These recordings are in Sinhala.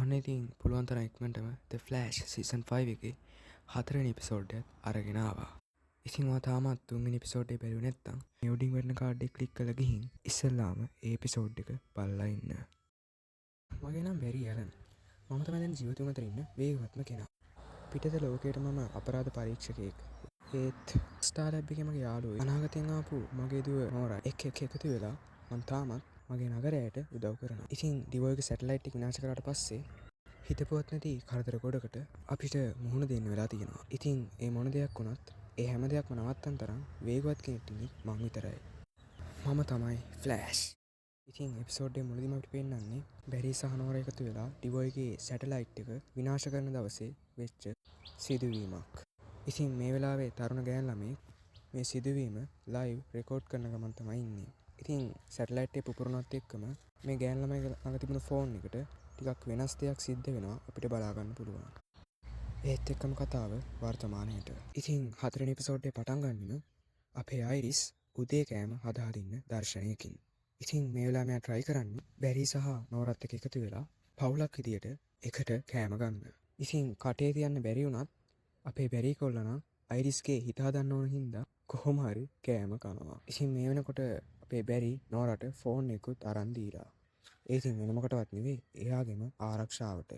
අන්න ඉතින් පුළුවන් තරම් ඉක්මනටම The Flash Season 5 එකේ 4 වෙනි එපිසෝඩ් එක අරගෙන ආවා. ඉතින් ඔයා තාමත් 3 වෙනි එපිසෝඩ් එක බැලුවේ නැත්නම් මේ උඩින් වෙන කාඩ් එක ක්ලික් කරලා ගිහින් ඉස්සෙල්ලාම ඒ එපිසෝඩ් එක බලලා ඉන්න. මගේ නම් බැරි ඇලන්. මම තමයි දැන් ජීවිතුන් අතර ඉන්න වේගවත්ම කෙනා. පිටත ලෝකයට මම අපරාධ පරීක්ෂකයෙක්. ඒත් ස්ටාර් ලැබ් එකේ මගේ යාළුවෝ අනාගතෙන් ආපු මගේ දුව නෝරා එකතු වෙලා මං තාමත් මගේ නගරයට උදව් කරනවා. ඉතින් ඩිවෝගේ සැටලයිට් එක විනාශ කරාට පස්සේ හිතපුවත් නැති කරදර ගොඩකට අපිට මුහුණ දෙන්න වෙලා තියෙනවා. ඉතින් ඒ මොන දෙයක් වුණත් ඒ හැම දෙයක්ම නවත්තන්න තරම් වේගවත් කෙනෙක් ඉන්නේ මං විතරයි. මම තමයි ෆ්ලෑෂ්. ඉතින් එපිසෝඩ් එකේ මුලදීම අපිට පෙන්නන්නේ බැරි සහ නෝරා එකතු වෙලා ඩිවෝගේ සැටලයිට් එක විනාශ කරන දවසේ වෙච්ච සිදුවීමක්. ඉතින් මේ වෙලාවේ තරුණ ගෑන් ළමෙක් මේ සිදුවීම ලයිව් රෙකෝඩ් කරන ගමන් තමයි ඉන්නේ. ඉතින් සැටලයිට් එක පුපුරනවත් එක්කම මේ ගෑන් ළමයි ළඟ තිබුණු ෆෝන් එකට ටිකක් වෙනස් දෙයක් සිද්ධ වෙනවා අපිට බලා ගන්න පුළුවන්. ඒත් එක්කම කතාව වර්තමානයට. ඉතින් 4 වෙනි එපිසෝඩ් එක පටන් ගන්නෙම අපේ අයිරිස් උදේ කෑම හදා දින්න දර්ශනයකින්. ඉතින් මේ වෙලාව මෙයා try කරන්නේ බැරි සහ නෝරත් එක්ක එකතු වෙලා පවුලක් විදියට එකට කෑම ගන්න. ඉතින් කටේ තියන්න බැරි වුණත් අපේ බැරි කොල්ලා අයිරිස්ගේ හිත හදන්න ඕන හින්දා කොහොම හරි කෑම කනවා. ඉතින් මේ වෙනකොට අපේ බැරි නෝරට ෆෝන් එකකුත් අරන් දීලා. ඒ ඉතින් වෙන මොකටවත් නෙවෙයි එයාගේම ආරක්ෂාවට.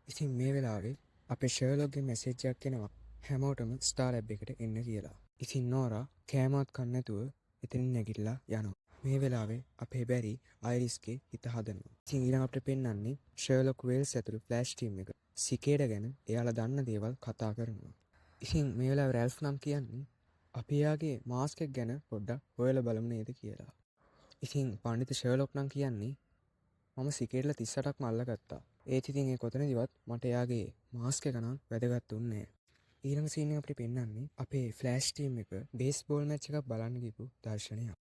ඉතින් මේ වෙලාවේ අපේ ෂර්ලොක්ගේ මැසේජ් එකක් එනවා හැමෝටම ස්ටාර් ලැබ් එකට එන්න කියලා. ඉතින් නෝරා කෑමවත් කන්න නැතුව එතනින් නැගිටලා යනවා. මේ වෙලාවේ අපේ බැරි අයිරිස්ගේ හිත හදනවා. ඉතින් ඊළඟ අපිට පෙන්වන්නේ ෂර්ලොක් වේල්ස් ඇතුළු ෆ්ලෑෂ් ටීම් එක සිකේඩ ගැන එයාලා දන්න දේවල් කතා කරනවා. ඉතින් මේ වෙලාවේ රැල්ෆ් නම් කියන්නේ අපි එයාගේ මාස්ක් එක ගැන පොඩ්ඩක් හොයලා බලමු නේද කියලා. ඉතින් පඬිතු ෂර්ලොක් නම් කියන්නේ මම සිකේඩ්ලා 38ක්ම අල්ලගත්තා. ඒත් ඉතින් ඒ කොතනදිවත් මට එයාගේ මාස්ක් එක නම් වැදගත් උන්නේ නැහැ. ඊළඟ සීන් එක අපිට පෙන්වන්නේ අපේ ෆ්ලෑෂ් ටීම් එක බේස්බෝල් මැච් එකක් බලන්න ගිහපු දර්ශනයක්.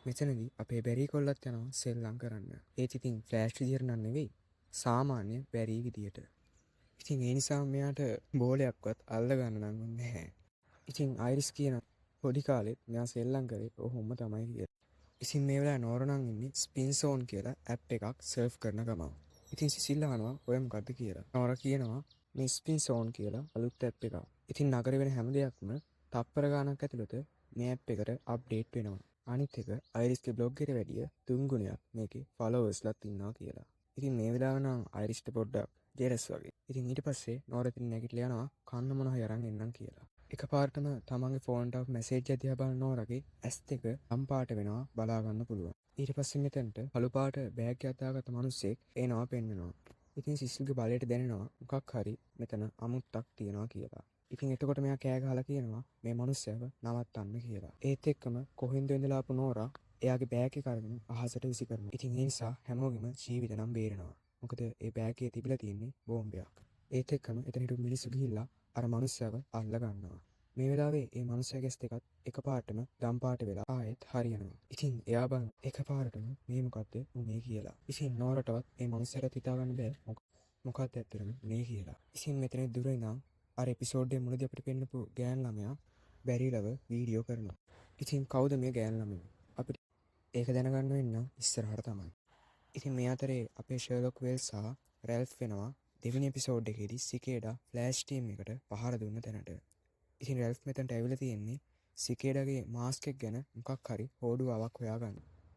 මෙතනදී අපේ බැරි කොල්ලත් යනවා සෙල්ලම් කරන්න. ඒත් ඉතින් ෆ්ලෑෂ් විදියට නම් නෙවෙයි සාමාන්‍ය බැරි විදියට. ඉතින් ඒ නිසා මෙයාට බෝලයක්වත් අල්ල ගන්න නම් නැහැ. ඉතින් අයිරිස් කියන පොඩි කාලෙත් මෙයා සෙල්ලම් කරේ ඔහොම තමයි කියලා. ඉතින් මේ වෙලාවේ නෝරා නම් ඉන්නේ ස්පින් සෝන් කියලා ඇප් එකක් සර්ෆ් කරන ගමන්. ඉතින් සිසිල් අහනවා ඔය මොකද්ද කියලා. නෝරා කියනවා මේ ස්පින් සෝන් කියලා අලුත් ඇප් එකක්. ඉතින් නගරේ වෙන හැම දෙයක්ම තප්පර ගානක් ඇතුළත මේ ඇප් එකට අප්ඩේට් වෙනවා. අනිත් එක අයිරිස්ගේ බ්ලොග් එකට වැඩිය 3 ගුණයක් මේකේ ෆලෝවර්ස්ලාත් ඉන්නවා කියලා. ඉතින් මේ වෙලාව නම් අයිරිස්ට පොඩ්ඩක් ජෙලස් වගේ. ඉතින් ඊට පස්සේ නෝරා ඉතින් නැගිටලා යනවා කන්න මොන හරි අරන් එන්නම් කියලා. එකපාරටම තමන්ගේ ෆෝන් එකට මැසේජ් එක දිහා බලන නෝරාගේ ඇස් දෙක අම් පාට වෙනවා බලා ගන්න පුළුවන්. ඊට පස්සේ මෙතනට කළු පාට බෑග් එකක් දාගත්ත මිනිස්සෙක් එනවා පෙන්නනවා. ඉතින් සිසිල්ගේ බලයට දැනෙනවා මොකක් හරි මෙතන අමුත්තක් තියනවා කියලා. ඉතින් එතකොට මෙයා කෑ ගහලා කියනවා මේ මිනිස්සයව නවත්තන්න කියලා. ඒත් එක්කම කොහෙන්ද ඉඳලා ආපු නෝරා එයාගේ බෑග් එක අරගෙන අහසට විසි කරනවා. ඉතින් ඒ නිසා හැමෝගෙම ජීවිත නම් බේරෙනවා. මොකද ඒ බෑග් එකේ තිබිලා තියෙන්නේ බෝම්බයක්. ඒත් එක්කම එතන හිටපු මිනිස්සු ගිහිල්ලා අර මිනිස්සයව අල්ල ගන්නවා. මේ වෙලාවේ ඒ මිනිස්සයාගේ ඇස් දෙකත් එකපාරටම දම් පාට වෙලා ආයෙත් හරියනවා. ඉතින් එයා බලන එකපාරටම මේ මොකද්ද උනේ කියලා. ඉතින් නෝරටවත් ඒ මිනිස්සයාට හිතා ගන්න බෑ මොකක්ද ඇත්තටම උනේ කියලා. ඉතින් මෙතන දුර ඉඳන් අර එපිසෝඩ් එකේ මුලදී අපිට පෙන්නපු ගෑන් ළමයා බැරිලව වීඩියෝ කරනවා. ඉතින් කවුද මේ ගෑන් ළමයා? අපිට ඒක දැනගන්න වෙන්න ඉස්සරහට තමයි. ඉතින් මේ අතරේ අපේ ෂර්ලොක් වේල්ස් සහ රැල්ෆ් වෙනවා දෙවෙනි එපිසෝඩ් එකේදී සිකේඩා ෆ්ලෑෂ් ටීම් එකට පහර දුන්න තැනට. ඉතින් රැල්ෆ් මෙතනට ඇවිල්ලා තියෙන්නේ සිකේඩාගේ මාස්ක් එක ගැන මොකක් හරි හොඩුවාවක් හොයාගන්න.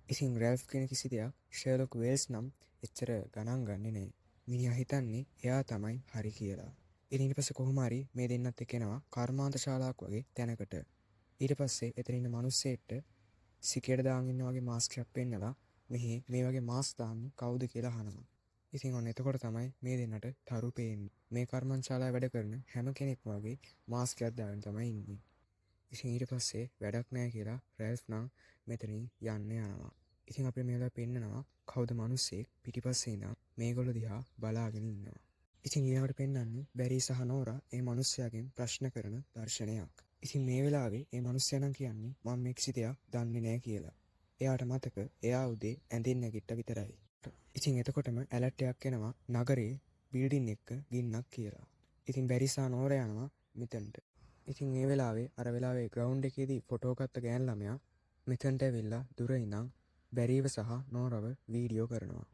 ඉතින් රැල්ෆ් කියන කිසි දෙයක් ෂර්ලොක් වේල්ස් නම් එච්චර ගණන් ගන්නේ නැහැ. මිනිහා හිතන්නේ එයා තමයි හරි කියලා. ඉතින් ඊට පස්සේ කොහොම හරි මේ දෙන්නත් එක්ක එනවා කර්මාන්ත ශාලාවක් වගේ තැනකට. ඊට පස්සේ එතන ඉන්න මිනිස්සෙක්ට සිකේඩා දාන් ඉන්න වගේ මාස්ක් එකක් පෙන්නලා මෙහි මේ වගේ මාස්ක් දාන්නේ කවුද කියලා අහනවා. ඉතින් ඔන්න එතකොට තමයි මේ දෙන්නට තරු පේන්නේ. මේ කර්මාන්ත ශාලාවේ වැඩ කරන හැම කෙනෙක්ම වගේ මාස්ක් එකක් දාගෙන තමයි ඉන්නේ. ඉතින් ඊට පස්සේ වැඩක් නැහැ කියලා රැල්ෆ් නම් මෙතනින් යන්න යනවා. ඉතින් අපි මේලා පෙන්නනවා කවුද මිනිස්සෙක් පිටිපස්සේ ඉඳන් මේගොල්ලෝ දිහා බලාගෙන ඉන්නවා. ඉතින් ඊළඟට පෙන්වන්නේ බැරි සහ නෝරා ඒ මිනිස්සයාගෙන් ප්‍රශ්න කරන දර්ශනයක්. ඉතින් මේ වෙලාවේ ඒ මිනිස්සයා නම් කියන්නේ මම මේ කිසි දෙයක් දන්නේ නැහැ කියලා. එයාට මතක එයා උදේ ඇඳෙන් නැගිට්ට විතරයි. ඉතින් එතකොටම ඇලර්ට් එකක් එනවා නගරේ බිල්ඩින් එක ගින්නක් කියලා. ඉතින් බැරි සහ නෝරා යනවා මෙතනට. ඉතින් මේ වෙලාවේ අර වෙලාවේ ග්‍රවුන්ඩ් එකේදී ෆොටෝ ගත්ත ගෑන් ළමයා මෙතනට ඇවිල්ලා දුර ඉඳන් බැරිව සහ නෝරව වීඩියෝ කරනවා.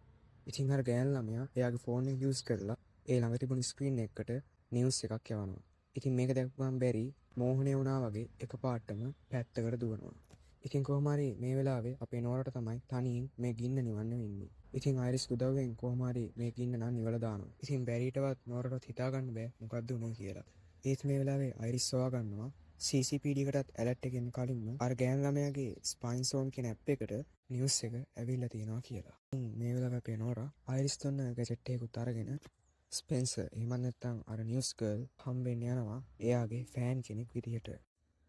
ඉතින් අර ගෑනු ළමයා එයාගේ ෆෝන් එක යූස් කරලා ඒ ළඟ තිබුණු ස්ක්‍රීන් එකකට නිවුස් එකක් යවනවා. ඉතින් මේක දැක්කම බැරි මෝහණය වුණා වගේ එකපාරටම පැත්තකට දුවනවා. ඉතින් කොහොම හරි මේ වෙලාවේ අපේ නෝරට තමයි තනියෙන් මේ ගින්න නිවන්න වෙන්නේ. ඉතින් අයිරිස් උදව්වෙන් කොහොම හරි මේ ගින්න නම් නිවලා දානවා. ඉතින් බැරිටවත් නෝරටවත් හිතා ගන්න බෑ මොකද්ද උනේ කියලා. ඒත් මේ වෙලාවේ අයිරිස් සොයා ගන්නවා CCPD එකටත් ඇලර්ට් එකෙන් කලින්ම අර ගෑනු ළමයාගේ ස්පයින් සෝන් කියන ඇප් එකට නිවුස් එක ඇවිල්ලා තියෙනවා කියලා. මේ වෙලාවේ අපේ නෝරා අයිරිස් දුන්න ගැජට් එකකුත් අරගෙන ස්පෙන්සර් එහෙම නැත්නම් අර නිවුස් ගර්ල් හම්බෙන්න යනවා එයාගේ ෆෑන් කෙනෙක් විදිහට.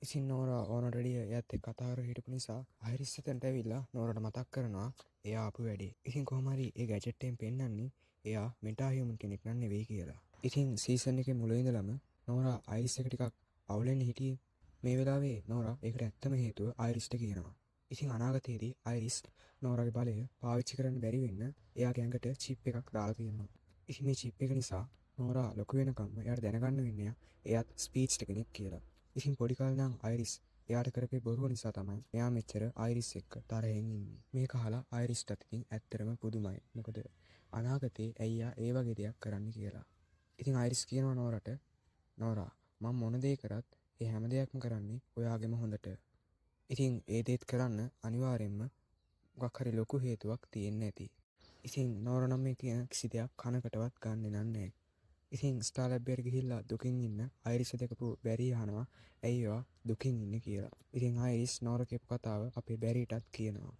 ඉතින් නෝරා ඕනටඩිය එයත් එක්ක කතා කරලා හිටපු නිසා අයිරිස් එතනට ඇවිල්ලා නෝරට මතක් කරනවා එයා ආපු වැඩේ. ඉතින් කොහොම හරි ඒ ගැජට් එකෙන් පෙන්නන්නේ එයා මෙටා හියුමන් කෙනෙක් නන් නෙවෙයි කියලා. ඉතින් සීසන් එකේ මුල ඉඳලම නෝරා අයිරිස් එක ටිකක් අවුලෙන් හිටියේ. මේ වෙලාවේ නෝරා ඒකට ඇත්තම හේතුව අයිරිස්ට කියනවා. ඉතින් අනාගතයේදී අයිරිස් නෝරාගේ බලය පාවිච්චි කරන්න බැරි වෙන්න එයාගේ ඇඟට චිප් එකක් දාලා තියෙනවා. ඉතින් මේ චිප් එක නිසා නෝරා ලොකු වෙනකම්ම එයාට දැනගන්න වෙන්නේ එයාත් ස්පීච් කෙනෙක් කියලා. ඉතින් පොඩි කාලේ නම් අයිරිස් එයාට කරපේ බොරුව නිසා තමයි එයා මෙච්චර අයිරිස් එක්ක තරහෙන් ඉන්නේ. මේක අහලා අයිරිස්ටත් ඉතින් ඇත්තටම පුදුමයි. මොකද අනාගතේ ඇයියා ඒ වගේ දෙයක් කරන්න කියලා. ඉතින් අයිරිස් කියනවා නෝරට නෝරා මම මොන දේ කරත් ඒ හැම දෙයක්ම කරන්නේ ඔයාගෙම හොඳට. ඉතින් ඒ දේත් කරන්න අනිවාර්යෙන්ම මොකක් හරි ලොකු හේතුවක් තියෙන්න ඇති. ඉතින් නෝරා නම් මේ කියන කිසි දෙයක් කනකටවත් ගන්නෙ නෑ. ඉතින් ස්ටාර් ලැබ් එකට ගිහිල්ලා දුකින් ඉන්න අයිරිස් දැකපු බැරි අහනවා ඇයි ඔයා දුකින් ඉන්නේ කියලා. ඉතින් අයිරිස් නෝරා කියපු කතාව අපේ බැරිටත් කියනවා.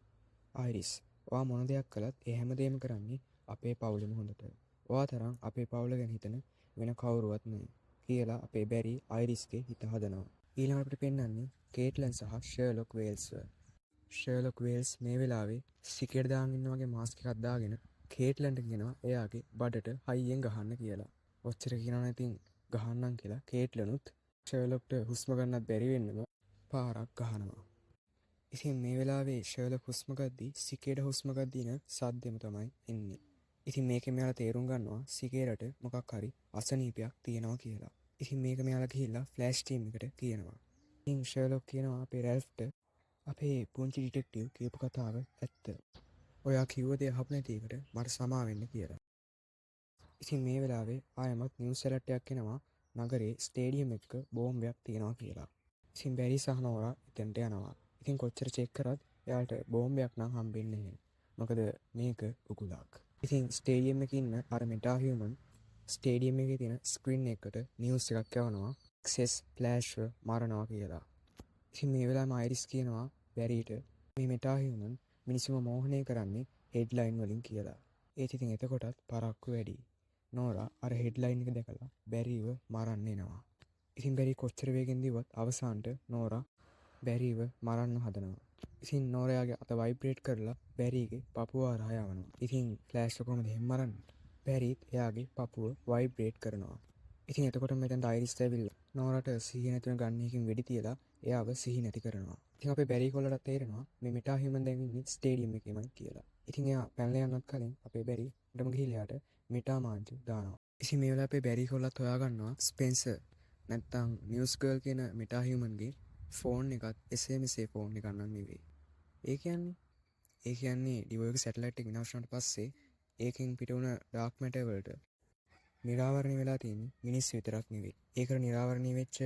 අයිරිස් ඔයා මොන දෙයක් කළත් ඒ හැමදේම කරන්නේ අපේ පවුලෙම හොඳට. ඔයා තරම් අපේ පවුල ගැන හිතන වෙන කවුරුවත් නෑ කියලා අපේ බැරි අයිරිස්ගේ හිත හදනවා. ඊළඟට අපිට පෙන්වන්නේ කේට්ලන් සහ ෂර්ලොක් වේල්ස්ව. ෂර්ලොක් වේල්ස් මේ වෙලාවේ සිකේට දාගෙන ඉන්න වගේ මාස්ක් එකක් දාගෙන කේට්ලන්ට කියනවා එයාගේ බඩට හයියෙන් ගහන්න කියලා. ඔච්චර කියනවා ඉතින් ගහන්නම් කියලා කේට්ලනුත් ෂර්ලොක්ට හුස්ම ගන්නත් බැරි වෙන්නම පාරක් ගහනවා. ඉතින් මේ වෙලාවේ ෂර්ලොක් හුස්ම ගද්දී සිකේට හුස්ම ගද්දින සද්දෙම තමයි එන්නේ. ඉතින් මේකෙන් මෙයාලා තේරුම් ගන්නවා සිකේරට මොකක් හරි අසනීපයක් තියෙනවා කියලා. ඉතින් මේක මෙයාලා ගිහිල්ලා ෆ්ලෑෂ් ටීම් එකට කියනවා. ඉතින් ෂර්ලොක් කියනවා අපේ රැල්ෆ්ට අපේ පුංචි ඩිටෙක්ටිව් කියපු කතාව ඇත්ත. ඔයා කිව්ව දේ අහපු නැති එකට මට සමා වෙන්න කියලා. ඉතින් මේ වෙලාවේ ආයමත් නිවුස් ඇලර්ට් එකක් එනවා නගරේ ස්ටේඩියම් එකක බෝම්බයක් තියෙනවා කියලා. ඉතින් බැරි සහ නෝරා එතනට යනවා. ඉතින් කොච්චර චෙක් කරත් එයාට බෝම්බයක් නම් හම්බෙන්නේ නැහැ. මොකද මේක උගුලක්. ඉතින් ස්ටේඩියම් එකේ ඉන්න අර මෙටා හියුමන් ස්ටේඩියම් එකේ තියෙන ස්ක්‍රීන් එකකට නිවුස් එකක් යවනවා ඇක්සස් ෆ්ලෑෂ්ව මරනවා කියලා. ඉතින් මේ වෙලාවේම අයිරිස් කියනවා බැරිට මේ මෙටා හියුමන් මිනිස්සුම මෝහනය කරන්නේ හෙඩ්ලයින් වලින් කියලා. ඒත් ඉතින් එතකොටත් පරක්කු වැඩි. නෝරා අර හෙඩ්ලයින් එක දැකලා බැරිව මරන්න එනවා. ඉතින් බැරි කොච්චර වේගෙන් දිව්වත් අවසානට නෝරා බැරිව මරන්න හදනවා. ඉතින් නෝරාගේ අත වයිබ්‍රේට් කරලා බැරිගේ පපුව හරහා යවනවා. ඉතින් ෆ්ලෑෂ් කොහොමද එහෙම මරන්නේ? බැරිත් එයාගේ පපුව වයිබ්‍රේට් කරනවා. ඉතින් එතකොට මෙතෙන්ට අයිරිස් ඇවිල්ලා නෝරාට සිහිය නැති වෙන ගන්න එකකින් වෙඩි තියලා එයාව සිහි නැති කරනවා. ඉතින් අපේ බැරි කොල්ලට තේරෙනවා මේ මෙටා හියුමන් දැන් ඉන්නේ ස්ටේඩියම් එකේමයි කියලා. ඉතින් එයා පැනලා යන්නත් කලින් අපේ බැරි උඩම ගිහිල්ලා යාට මෙටා මාංචු දානවා. ඉතින් මේ වෙලාවේ අපේ බැරි කොල්ලත් හොයා ගන්නවා ස්පෙන්සර් නැත්තම් නිවුස් ගර්ල් කියන මෙටා හියුමන්ගේ ෆෝන් එකත් එසේ මෙසේ ෆෝන් එකක් නන් නෙවෙයි. ඒ කියන්නේ ඩිවෝ එක සැටලයිට් එක විනාශ වුණාට පස්සේ ඒකෙන් පිට වුණ ඩාර්ක් මැටර් වලට නිරාවරණය වෙලා තියෙන්නේ මිනිස්සු විතරක් නෙවෙයි. ඒකට නිරාවරණය වෙච්ච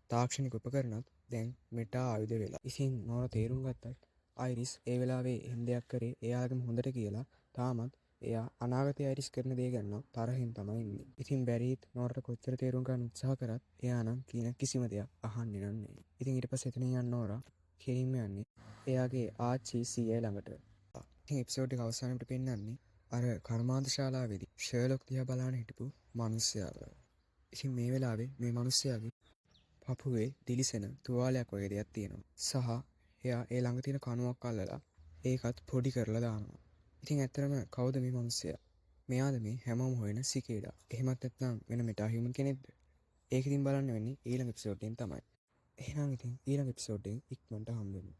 තාක්ෂණික උපකරණත් දැන් මෙටා ආයුධ වෙලා. ඉතින් නෝරා තේරුම් ගත්තත් අයිරිස් ඒ වෙලාවේ එහෙම දෙයක් කරේ එයාගේම හොඳට කියලා තාමත් එයා අනාගතයේ අයිරිස් කරන දේ ගැන තරහින් තමයි ඉන්නේ. ඉතින් බැරිත් නෝරට කොච්චර තේරුම් ගන්න උත්සාහ කරත් එයා නම් කියන කිසිම දෙයක් අහන්නේ නැහැ. ඉතින් ඊට පස්සේ එතනින් යන නෝරා කෙලින්ම යන්නේ එයාගේ ආච්චි සීයා ළඟට. ඉතින් එපිසෝඩ් එක අවසානයේට පෙන්නන්නේ අර කර්මාන්ත ශාලාවේදී ෂර්ලොක් දිහා බලන හිටපු මිනිස්සයාව. ඉතින් මේ වෙලාවේ මේ මිනිස්සයාගේ පපුවේ දිලිසෙන තුවාලයක් වගේ දෙයක් තියෙනවා. සහ එයා ඒ ළඟ තියෙන කණුවක් අල්ලලා ඒකත් පොඩි කරලා දානවා. ඉතින් ඇත්තටම කවුද මේ මිනිස්සයා? මෙයාද මේ හැමෝම හොයන සිකේඩා. එහෙමත් නැත්නම් වෙන මෙටා හියුමන් කෙනෙක්ද? ඒක ඉතින් බලන්න වෙන්නේ ඊළඟ එපිසෝඩ් එකෙන් තමයි. එහෙනම් ඉතින් ඊළඟ එපිසෝඩ් එකෙන් ඉක්මනට හම්බෙමු.